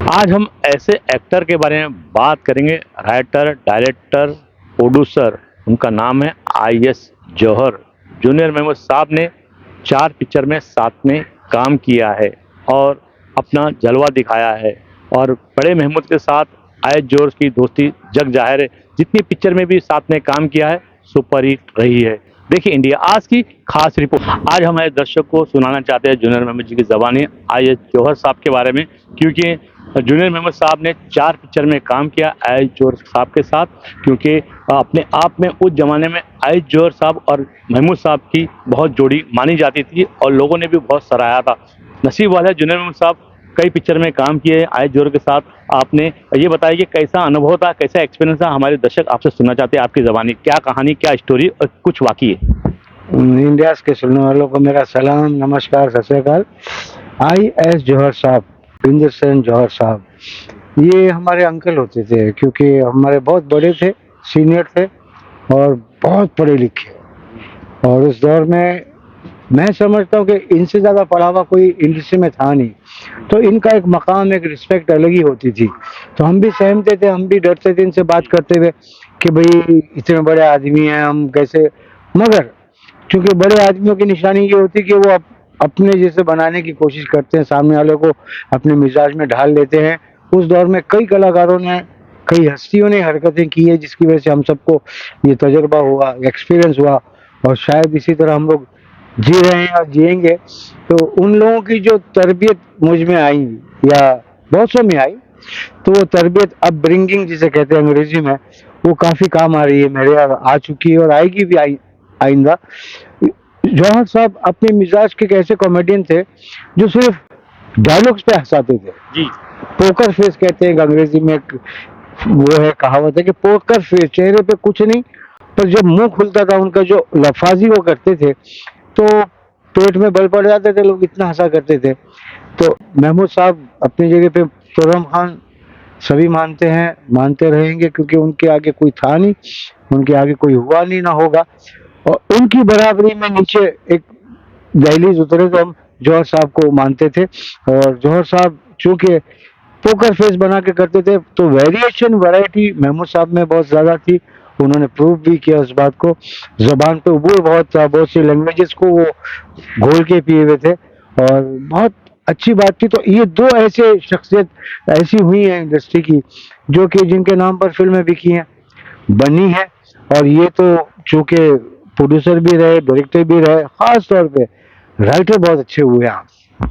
आज हम ऐसे एक्टर के बारे में बात करेंगे, राइटर, डायरेक्टर, प्रोड्यूसर। उनका नाम है आई.एस. जौहर। जूनियर मेमो साहब ने 4 पिक्चर में साथ में काम किया है और अपना जलवा दिखाया है। और बड़े महमूद के साथ आई.एस. जौहर की दोस्ती जग जाहिर है। जितनी पिक्चर में भी साथ में काम किया है, सुपर हिट रही है। देखिए इंडिया आज की खास रिपोर्ट। आज हमारे दर्शक को सुनाना चाहते हैं जूनियर मेमो जी की ज़बानी आई.एस. जौहर साहब के बारे में, क्योंकि जूनियर मेमो साहब ने 4 पिक्चर में काम किया आई.एस. जौहर साहब के साथ। क्योंकि अपने आप में उस जमाने में आई.एस. जौहर साहब और महमूद साहब की बहुत जोड़ी मानी जाती थी और लोगों ने भी बहुत सराहा था। नसीब वाले जूनियर मेमो साहब कई पिक्चर में काम किए आई.एस. जौहर के साथ। आपने ये बताया कि कैसा अनुभव था, कैसा एक्सपीरियंस था। हमारे दर्शक आपसे सुनना चाहते हैं आपकी ज़बानी, क्या कहानी, क्या स्टोरी और कुछ वाकई। इंडिया के सुनने वालों को मेरा सलाम, नमस्कार, सत श्री अकाल। आई.एस. जौहर साहब, इंद्र सेन जौहर साहब, ये हमारे अंकल होते थे, क्योंकि हमारे बहुत बड़े थे, सीनियर थे और बहुत पढ़े लिखे। और उस दौर में मैं समझता हूँ कि इनसे ज़्यादा पढ़ा हुआ कोई इंडस्ट्री में था नहीं, तो इनका एक मकाम, एक रिस्पेक्ट अलग ही होती थी। तो हम भी सहमते थे, हम भी डरते थे इनसे बात करते हुए कि भाई इतने बड़े आदमी हैं, हम कैसे। मगर क्योंकि बड़े आदमियों की निशानी ये होती है कि वो अपने जैसे बनाने की कोशिश करते हैं, सामने वाले को अपने मिजाज में ढाल लेते हैं। उस दौर में कई कलाकारों ने, कई हस्तियों ने हरकतें की है, जिसकी वजह से हम सबको ये तजुर्बा हुआ, एक्सपीरियंस हुआ, और शायद इसी तरह हम लोग जी रहे हैं और जिएंगे। तो उन लोगों की जो तरबियत मुझ में आई, या बहुत सौ में आई, तो वो तरबियत अपब्रिंगिंग जिसे कहते हैं अंग्रेजी में, वो काफ़ी काम आ रही है मेरे, आ चुकी है और आएगी भी आइंदा। जौहर साहब अपने मिजाज के एक ऐसे कॉमेडियन थे जो सिर्फ डायलॉग्स पे हंसाते थे। जी। पोकर फेस कहते हैं अंग्रेजी में, एक वो है, कहावत है कि पोकर फेस, चेहरे पे कुछ नहीं, पर जब मुंह खुलता था उनका, जो लफाजी वो करते थे, तो पेट में बल पड़ जाते थे, लोग इतना हंसा करते थे। तो महमूद साहब अपनी जगह पे खुर्रम खान सभी मानते हैं, मानते रहेंगे, क्योंकि उनके आगे कोई था नहीं, उनके आगे कोई हुआ नहीं, ना होगा। और उनकी बराबरी में नीचे एक दहलीज उतरे तो हम जौहर साहब को मानते थे। और जौहर साहब चूंकि पोकर फेस बना के करते थे, तो वेरिएशन, वैरायटी महमूद साहब में बहुत ज्यादा थी। उन्होंने प्रूव भी किया उस बात को। जबान पे उबूर बहुत था, बहुत सी लैंग्वेजेस को वो घोल के पिए हुए थे, और बहुत अच्छी बात थी। तो ये दो ऐसे शख्सियत ऐसी हुई है इंडस्ट्री की, जो कि जिनके नाम पर फिल्में बिकी हैं, बनी है। और ये तो चूंकि प्रोड्यूसर भी रहे, डायरेक्टर भी रहे, खास तौर पे राइटर बहुत अच्छे हुए हैं।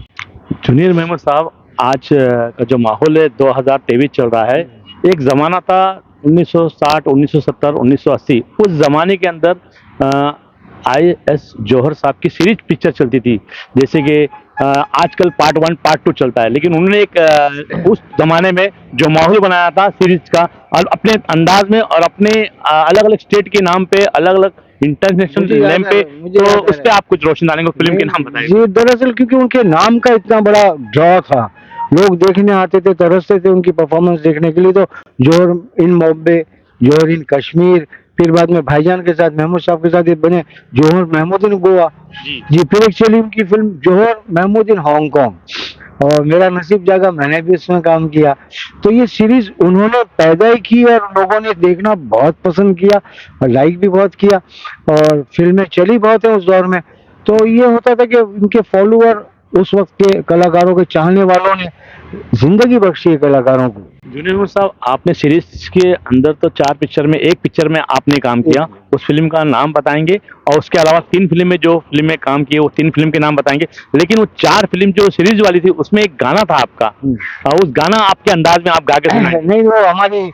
जूनियर मेमो साहब, आज का जो माहौल है 2023 चल रहा है। एक ज़माना था 1960, 1970, 1980। उस ज़माने के अंदर आई.एस. जौहर साहब की सीरीज पिक्चर चलती थी। जैसे कि आजकल पार्ट 1 पार्ट 2 चलता है, लेकिन उन्होंने एक उस ज़माने में जो माहौल बनाया था सीरीज का, और अपने अंदाज में और अपने अलग अलग स्टेट के नाम पे, अलग अलग इंटरनेशनल लेवल पे, तो उस पर आप कुछ रोशन डालेंगे, फिल्म के नाम बताएंगे। जी, दरअसल क्योंकि उनके नाम का इतना बड़ा ड्रॉ था, लोग देखने आते थे, तरसते थे उनकी परफॉर्मेंस देखने के लिए। तो जौहर इन बॉम्बे, जौहर इन कश्मीर, फिर बाद में भाईजान के साथ, महमूद साहब के साथ ये बने जौहर महमूद इन गोवा। जी, फिर एक चली उनकी film Johar Mahmood in Hong Kong, और मेरा नसीब जागा, मैंने भी इसमें काम किया। तो ये सीरीज उन्होंने पैदा ही की और लोगों ने देखना बहुत पसंद किया और लाइक भी बहुत किया, और फिल्में चली बहुत है उस दौर में। तो ये होता था कि इनके फॉलोअर, उस वक्त के कलाकारों के चाहने वालों ने जिंदगी बख्शी है कलाकारों को। जूनियर मेमो साहब, आपने सीरीज के अंदर तो 4 पिक्चर में, एक पिक्चर में आपने काम किया, उस फिल्म का नाम बताएंगे। और उसके अलावा 3 फिल्म में जो फिल्म में काम किए, वो 3 फिल्म के नाम बताएंगे। लेकिन वो 4 फिल्म जो सीरीज वाली थी, उसमें एक गाना था आपका, उस गाना आपके अंदाज में आप गा के सुनाएंगे। नहीं, वो हमारी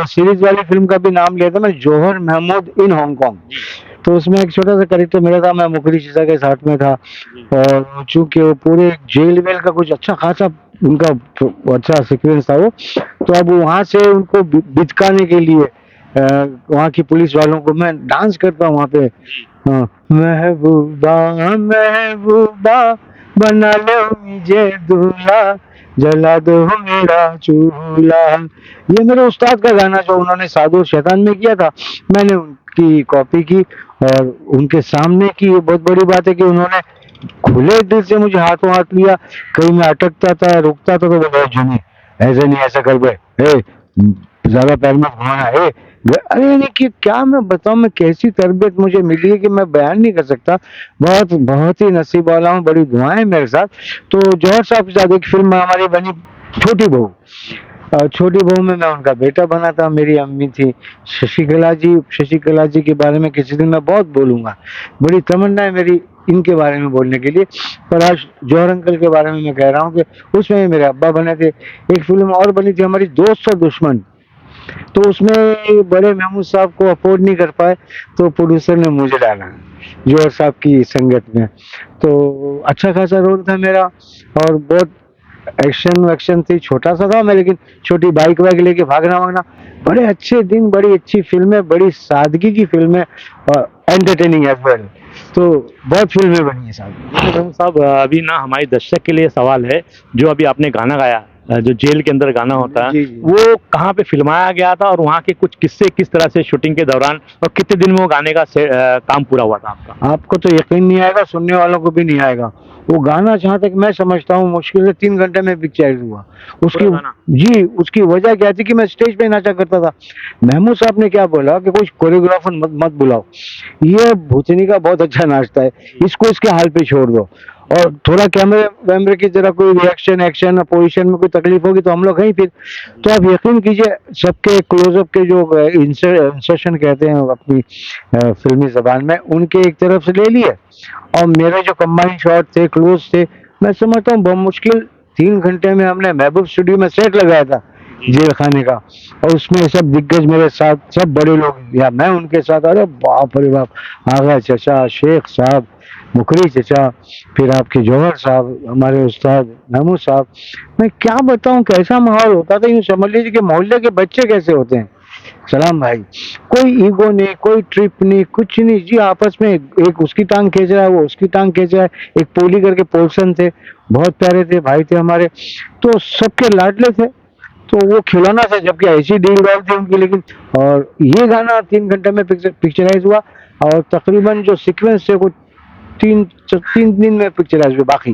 सीरीज वाली फिल्म का भी नाम लिया था मैं, जौहर महमूद इन हांगकांग। तो उसमें एक छोटा सा कैरेक्टर मेरा था, मैं मुखरी शीशा के साथ में था। और चूंकि वो पूरे जेल वेल का कुछ अच्छा खासा उनका अच्छा सीक्वेंस था वो, तो अब वहां से उनको बिचकाने के लिए वहाँ की पुलिस वालों को मैं डांस करता हूँ वहाँ पे। हाँ, महबूबा महबूबा बना लो मुझे दूल्हा, जला दो मेरा चूल्हा। ये मेरे उस्ताद का गाना जो उन्होंने साधु और शैतान में किया था, मैंने उनकी कॉपी की और उनके सामने की। ये बहुत बड़ी बात है कि उन्होंने खुले दिल से मुझे हाथों हाथ लिया। कहीं मैं अटकता था, रुकता था, तो बोला जुनी ऐसे नहीं ऐसा कर बे, ए ज्यादा पैर में घुमाना है। अरे नहीं कि क्या मैं बताऊं, मैं कैसी तरबियत मुझे मिली है कि मैं बयान नहीं कर सकता। बहुत बहुत ही नसीब वाला हूँ, बड़ी दुआएं मेरे साथ। तो जौहर साहब के साथ एक फिल्म हमारी बनी, छोटी बहू। और छोटी बहू में मैं उनका बेटा बना था, मेरी अम्मी थी शशिकला जी। शशिकला जी के बारे में किसी दिन मैं बहुत बोलूंगा, बड़ी तमन्ना है मेरी इनके बारे में बोलने के लिए। पर आज जौहर अंकल के बारे में मैं कह रहा हूँ कि उसमें भी मेरे अब्बा बने थे। एक फिल्म और बनी थी हमारी, दोस्त और दुश्मन। तो उसमें बड़े महमूद साहब को अफोर्ड नहीं कर पाए, तो प्रोड्यूसर ने मुझे डाला जौहर साहब की संगत में। तो अच्छा खासा रोल था मेरा, और बहुत एक्शन वैक्शन थी। छोटा सा था मैं, लेकिन छोटी बाइक वाइक लेके भागना वागना। बड़े अच्छे दिन, बड़ी अच्छी फिल्म है, बड़ी सादगी की फिल्म है, और एंटरटेनिंग एज वेल। तो बहुत फिल्में बनी है साहब। तो साहब अभी ना हमारे दर्शक के लिए सवाल है, जो अभी आपने गाना गाया, जो जेल के अंदर गाना होता है, जी, जी। वो कहाँ पे फिल्माया गया था, और वहाँ के कुछ किस्से किस तरह से शूटिंग के दौरान, और कितने दिन में वो गाने का काम पूरा हुआ था आपका? आपको तो यकीन नहीं आएगा, सुनने वालों को भी नहीं आएगा। वो गाना जहाँ तक मैं समझता हूँ मुश्किल से 3 घंटे में पिक्चराइज हुआ। उसकी पूरा गाना? जी, उसकी वजह क्या थी कि मैं स्टेज पे नाचा करता था। महमूद साहब ने क्या बोला कि कोई कोरियोग्राफर मत मत बुलाओ, ये भूतनी का बहुत अच्छा नाचता है, इसको इसके हाल पे छोड़ दो। और थोड़ा कैमरे वैमरे की जरा कोई रिएक्शन एक्शन पोजीशन में कोई तकलीफ होगी तो हम लोग हैं ही फिर। तो आप यकीन कीजिए, सबके क्लोजअप के जो इंसर्शन कहते हैं अपनी फिल्मी जबान में, उनके एक तरफ से ले लिए। और मेरे जो कंबाइन शॉट थे, क्लोज थे, मैं समझता हूँ बहुत मुश्किल 3 घंटे में हमने महबूब स्टूडियो में सेट लगाया था जेल खाने का। और उसमें सब दिग्गज मेरे साथ, सब बड़े लोग, या मैं उनके साथ। अरे बाप रे बाप, आगा चचा, शेख साहब, मुकरी चचा, फिर आपके जौहर साहब, हमारे उस्ताद महमूद साहब। मैं क्या बताऊं कैसा माहौल होता था। यूं समझ लीजिए कि मोहल्ले के बच्चे कैसे होते हैं। सलाम भाई, कोई ईगो नहीं, कोई ट्रिप नहीं, कुछ नहीं जी। आपस में एक उसकी टांग खींच रहा है, वो उसकी टांग खींच रहा है। एक पोली करके पोल्सन थे, बहुत प्यारे थे भाई थे हमारे, तो सबके लाडले थे। तो वो खिलौना था, जबकि ऐसी डील डॉल थी उनकी। लेकिन और ये गाना 3 घंटे में पिक्चराइज हुआ, और तकरीबन जो सीक्वेंस थे वो 3 दिन में पिक्चराइज हुए बाकी।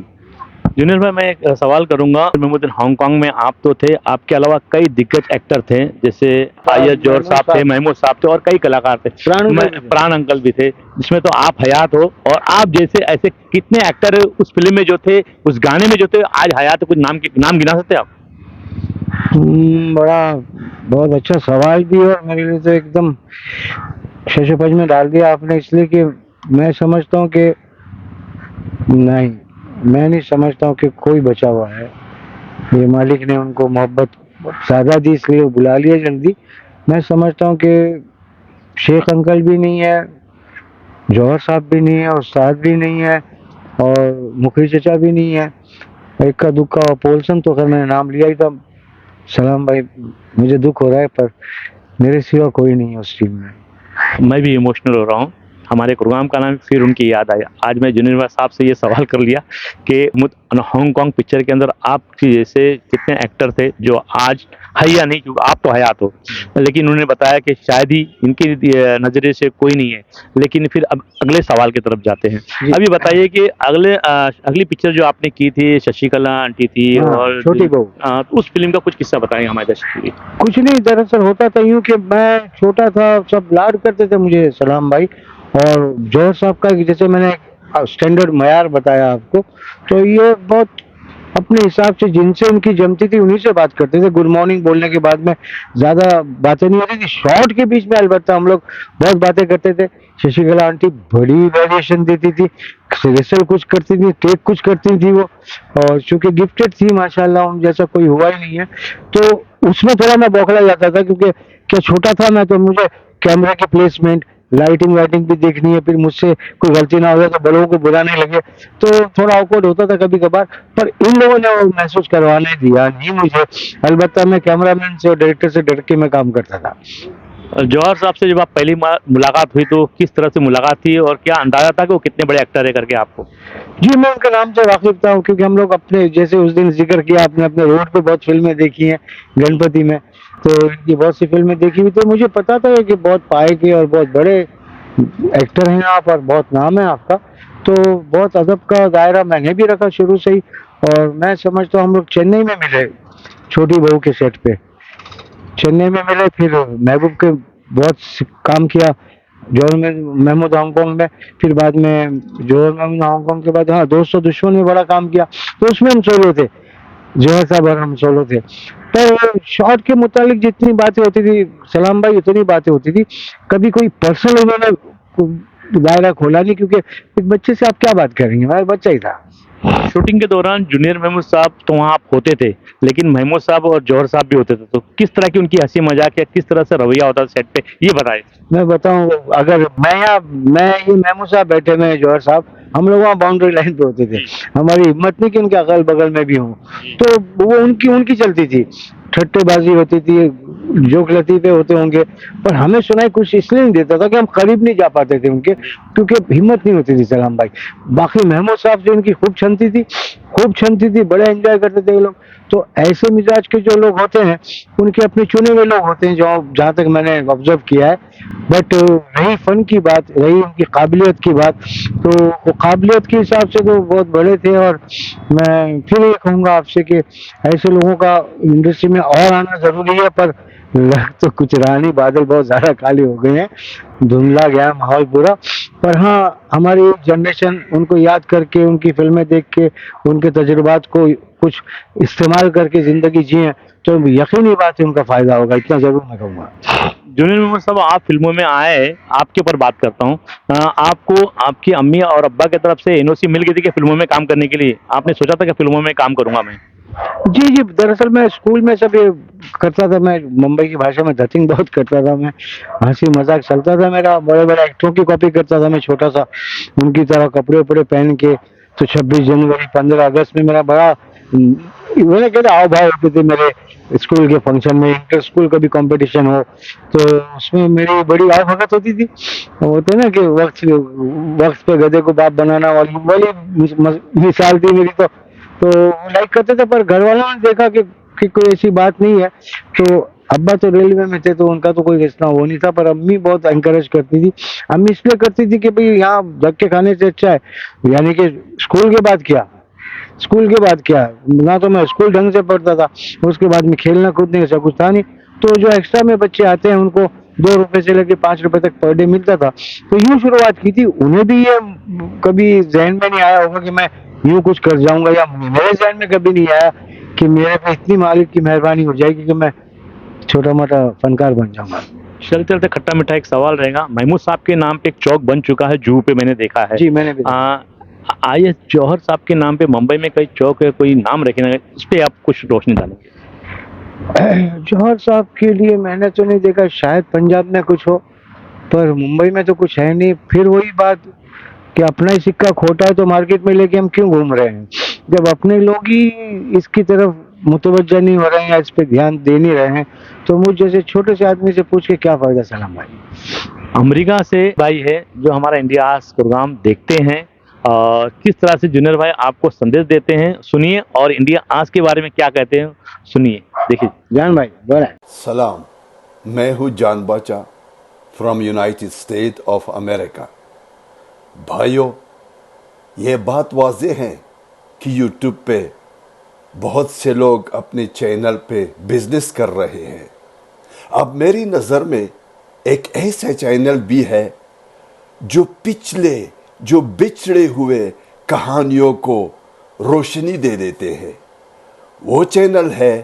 जूनियर भाई, मैं एक सवाल करूंगा। महमूद, हांगकांग में आप तो थे, आपके अलावा कई दिग्गज एक्टर थे, जैसे आयत जौहर साहब थे, महमूद साहब थे, और कई कलाकार थे। प्राण अंकल भी थे, जिसमें तो आप हयात हो। और आप जैसे ऐसे कितने एक्टर उस फिल्म में जो थे, उस गाने में जो थे, आज हयात? कुछ नाम गिना सकते हैं आप? बड़ा बहुत अच्छा सवाल भी है, और मेरे लिए तो एकदम शशपज में डाल दिया आपने, इसलिए कि मैं समझता हूँ कि नहीं, मैं नहीं समझता हूँ कि कोई बचा हुआ है। ये मालिक ने उनको मोहब्बत ज्यादा दी, इसलिए वो बुला लिया जल्दी। मैं समझता हूँ कि शेख अंकल भी नहीं है, जौहर साहब भी नहीं है, उस्ताद भी नहीं है, और मुखरी चचा भी नहीं है। इक्का दुक्का पोल्सन तो खैर मैंने नाम लिया ही था। सलाम भाई, मुझे दुख हो रहा है, पर मेरे सिवा कोई नहीं है उस टीम में। मैं भी इमोशनल हो रहा हूँ। हमारे प्रोग्राम का नाम फिर उनकी याद आई। आज मैं जूनियर साहब से ये सवाल कर लिया कि हांगकांग पिक्चर के अंदर आपके जैसे कितने एक्टर थे जो आज है या नहीं, क्योंकि आप तो हयात हो, लेकिन उन्होंने बताया कि शायद ही इनकी नज़रिए से कोई नहीं है। लेकिन फिर अब अगले सवाल की तरफ जाते हैं। अभी बताइए कि अगली पिक्चर जो आपने की थी, शशिकला आंटी थी, और छोटी बहू, तो उस फिल्म का कुछ किस्सा बताएंगे हमारे दर्शक के लिए? कुछ नहीं, दरअसल होता था यूं कि मैं छोटा था, सब लाड करते थे मुझे सलाम भाई। और जौहर साहब का जैसे मैंने स्टैंडर्ड मयार बताया आपको, तो ये बहुत अपने हिसाब से जिनसे उनकी जमती थी उन्हीं से बात करते थे। गुड मॉर्निंग बोलने के बाद में ज्यादा बातें नहीं होती थी। शॉर्ट के बीच में अलबत्ता हम लोग बहुत बातें करते थे। शशिकला आंटी बड़ी वैल्यूएशन देती थी, रिहर्सल कुछ करती थी, टेक कुछ करती थी वो। और चूंकि गिफ्टेड थी माशाल्लाह, उन जैसा कोई हुआ ही नहीं है, तो उसमें थोड़ा मैं बौखला जाता था, क्योंकि क्या छोटा था मैं, तो मुझे कैमरा की प्लेसमेंट, लाइटिंग वाइटिंग भी देखनी है, फिर मुझसे कोई गलती ना हो जाए तो बड़ों को बुरा नहीं लगे, तो थोड़ा awkward होता था कभी कभार। पर इन लोगों ने वो महसूस करवाने दिया नहीं मुझे। अलबत्ता मैं कैमरामैन से और डायरेक्टर से डर के मैं काम करता था। जौहर साहब से जब आप पहली मुलाकात हुई, तो किस तरह से मुलाकात थी, और क्या अंदाजा था कि वो कितने बड़े एक्टर है करके आपको? जी, मैं उनके नाम से वाकिफ था, क्योंकि हम लोग अपने, जैसे उस दिन जिक्र किया आपने, अपने रोड पे बहुत फिल्में देखी हैं गणपति में, तो इनकी बहुत सी फिल्में देखी हुई, तो मुझे पता था कि बहुत पाए के और बहुत बड़े एक्टर हैं आप, और बहुत नाम है आपका। तो बहुत अदब का दायरा मैंने भी रखा शुरू से ही। और मैं समझता हूँ हम लोग चेन्नई में मिले, छोटी बहू के सेट पे चेन्नई में मिले, फिर महबूब के बहुत काम किया, जौहर महमूद हांगकांग में, फिर बाद में जौहर महमूद हांगकांग के बाद हाँ दोस्तों दुश्मन में बड़ा काम किया, तो उसमें हम सोलो थे, जौहर साहब और हम सोलो थे। पर शॉट के मुतालिक जितनी बातें होती थी सलाम भाई, उतनी बातें होती थी, कभी कोई पर्सनल उन्होंने दायरा खोला नहीं, क्योंकि एक बच्चे से आप क्या बात करेंगे, हमारा बच्चा ही था। शूटिंग के दौरान जूनियर महमूद साहब तो वहाँ आप होते थे, लेकिन महमूद साहब और जौहर साहब भी होते थे, तो किस तरह की उनकी हंसी मजाक या किस तरह से रवैया होता था सेट पे, ये बताएं। मैं बताऊं, अगर मैं ये महमूद साहब बैठे में जौहर साहब, हम लोग वहाँ बाउंड्री लाइन पे होते थे, हमारी हिम्मत नहीं कि उनके अगल बगल में भी हों, तो वो उनकी उनकी चलती थी, ठट्टेबाजी होती थी, जोक लतीफे होते होंगे, पर हमें सुनाई कुछ इसलिए नहीं देता था कि हम करीब नहीं जा पाते थे उनके, क्योंकि हिम्मत नहीं होती थी सलाम भाई। बाकी महमूद साहब से उनकी खूब छनती थी, खूब छनती थी, बड़े एंजॉय करते थे ये लोग। तो ऐसे मिजाज के जो लोग होते हैं उनके अपने चुने हुए लोग होते हैं, जो जहाँ तक मैंने ऑब्जर्व किया है। बट रही फन की बात, रही उनकी काबिलियत की बात, तो वो काबिलियत के हिसाब से तो बहुत बड़े थे, और मैं फिर ये कहूँगा आपसे कि ऐसे लोगों का इंडस्ट्री में और आना जरूरी है, पर लग तो कुछ रहा नहीं, बादल बहुत ज्यादा काले हो गए हैं, धुंधला गया है माहौल पूरा। पर हाँ, हमारी जनरेशन उनको याद करके, उनकी फिल्में देख के, उनके तजुर्बात को कुछ इस्तेमाल करके जिंदगी जिए, तो यकीनी बात है उनका फायदा होगा, इतना जरूर मैं कहूँगा। जूनियर महमूद साहब आप फिल्मों में आए, आपके ऊपर बात करता हूँ, आपको आपकी अम्मी और अब्बा की तरफ से एनओसी मिल गई थी कि फिल्मों में काम करने के लिए, आपने सोचा था कि फिल्मों में काम करूंगा मैं। जी जी, दरअसल मैं स्कूल में सब ये करता था, मैं मुंबई की भाषा में धतिंग बहुत करता था, मैं हंसी मजाक चलता था मेरा, बड़े बड़े एक्टरों की कॉपी करता था मैं, छोटा सा उनकी तरह कपड़े उपड़े पहन के। तो 26 जनवरी 15 अगस्त में मेरा बड़ा मैंने कहते हाव भाव होते थे मेरे स्कूल के फंक्शन में, इंटर स्कूल का भी कंपटीशन हो तो उसमें मेरी बड़ी आव भगत होती थी। होते ना कि वक्त वक्त पे गधे को बाप बनाना वाली वाली मिसाल थी मेरी, तो लाइक करते थे। पर घर वालों ने देखा कि कोई ऐसी बात नहीं है, तो अब्बा तो रेलवे में थे तो उनका तो कोई रिश्ता वो नहीं था, पर अम्मी बहुत एंकरेज करती थी। अम्मी इसलिए करती थी कि भाई यहाँ धक्के खाने से अच्छा है, यानी कि स्कूल के बाद क्या, ना तो मैं स्कूल ढंग से पढ़ता था, उसके बाद में खेलना कूदने का सब कुछ था नहीं, तो जो एक्स्ट्रा में बच्चे आते हैं उनको 2 रुपए से लेके 5 रुपए तक पर डे मिलता था, तो यूं शुरुआत की थी। उन्हें भी ये कभी जहन में नहीं आया होगा कि मैं यूं कुछ कर जाऊंगा, या मेरे जहन में कभी नहीं आया कि मेरे पे इतनी मालिक की मेहरबानी हो जाएगी कि मैं छोटा मोटा फनकार बन जाऊंगा। चलते चलते खट्टा मीठा एक सवाल रहेगा, महमूद साहब के नाम पे एक चौक बन चुका है जूहू पे, मैंने देखा है। जी मैंने भी आईएएस जौहर साहब के नाम पे मुंबई में कई चौक है, कोई नाम रखे ना, इस पे आप कुछ रोशनी डालेंगे। जौहर साहब के लिए मैंने तो नहीं देखा, शायद पंजाब में कुछ हो, पर मुंबई में तो कुछ है नहीं। फिर वही बात कि अपना ही सिक्का खोटा है तो मार्केट में लेके हम क्यों घूम रहे हैं, जब अपने लोग ही इसकी तरफ मुतवज्जा नहीं हो रहे हैं या इस पे ध्यान दे नहीं रहे हैं, तो मुझ जैसे छोटे से आदमी से पूछ के क्या फायदा सलाम भाई। अमेरिका से भाई है जो हमारा इंडिया आज प्रोग्राम देखते हैं, और किस तरह से जूनियर भाई आपको संदेश देते हैं, सुनिए, और इंडिया आज के बारे में क्या कहते हैं सुनिए, देखिए। जान भाई बोला। सलाम, मैं हूँ जान बाचा from United state of America. भाइयों, ये बात वाज़ेह है कि यूट्यूब पे बहुत से लोग अपने चैनल पे बिजनेस कर रहे हैं। अब मेरी नज़र में एक ऐसा चैनल भी है जो बिछड़े हुए कहानियों को रोशनी दे देते हैं। वो चैनल है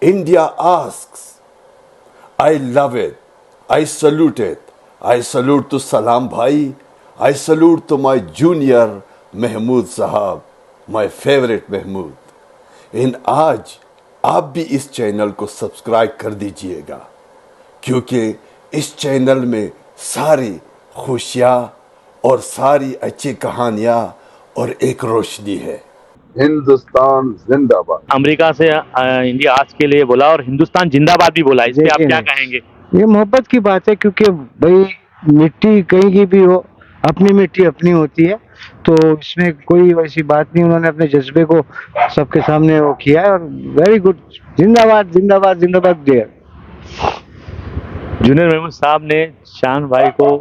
India asks. I love it, I salute it, I salute to सलाम भाई, I salute to my junior Mahmood sahab, my favourite Mahmood. आज आप भी इस चैनल को सब्सक्राइब कर दीजिएगा, क्योंकि इस चैनल में सारी खुशियाँ और सारी अच्छी कहानियाँ और एक रोशनी है। हिंदुस्तान जिंदाबाद। अमेरिका से इंडिया आज के लिए बोला और हिंदुस्तान जिंदाबाद भी बोला, इस पे आप क्या कहेंगे? ये मोहब्बत की बात है, क्योंकि भाई मिट्टी कहीं की भी हो, अपनी मिट्टी अपनी होती है, तो इसमें कोई वैसी बात नहीं। उन्होंने अपने जज्बे को सबके सामने वो किया है, और वेरी गुड, जिंदाबाद जिंदाबाद जिंदाबाद देयर। जूनियर महमूद साहब ने शान भाई को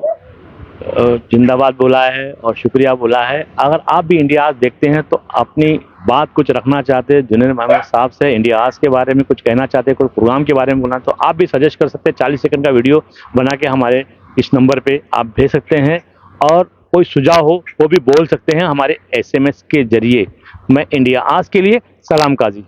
जिंदाबाद बोला है और शुक्रिया बोला है। अगर आप भी इंडिया आज देखते हैं तो अपनी बात कुछ रखना चाहते हैं जुनेर मोहम्मद साहब से, इंडिया आज के बारे में कुछ कहना चाहते हैं, कोई प्रोग्राम के बारे में बोलना, तो आप भी सजेस्ट कर सकते हैं। 40 सेकंड का वीडियो बना के हमारे इस नंबर पे आप भेज सकते हैं, और कोई सुझाव हो वो भी बोल सकते हैं हमारे SMS के जरिए। मैं इंडिया आज के लिए सलाम काजी।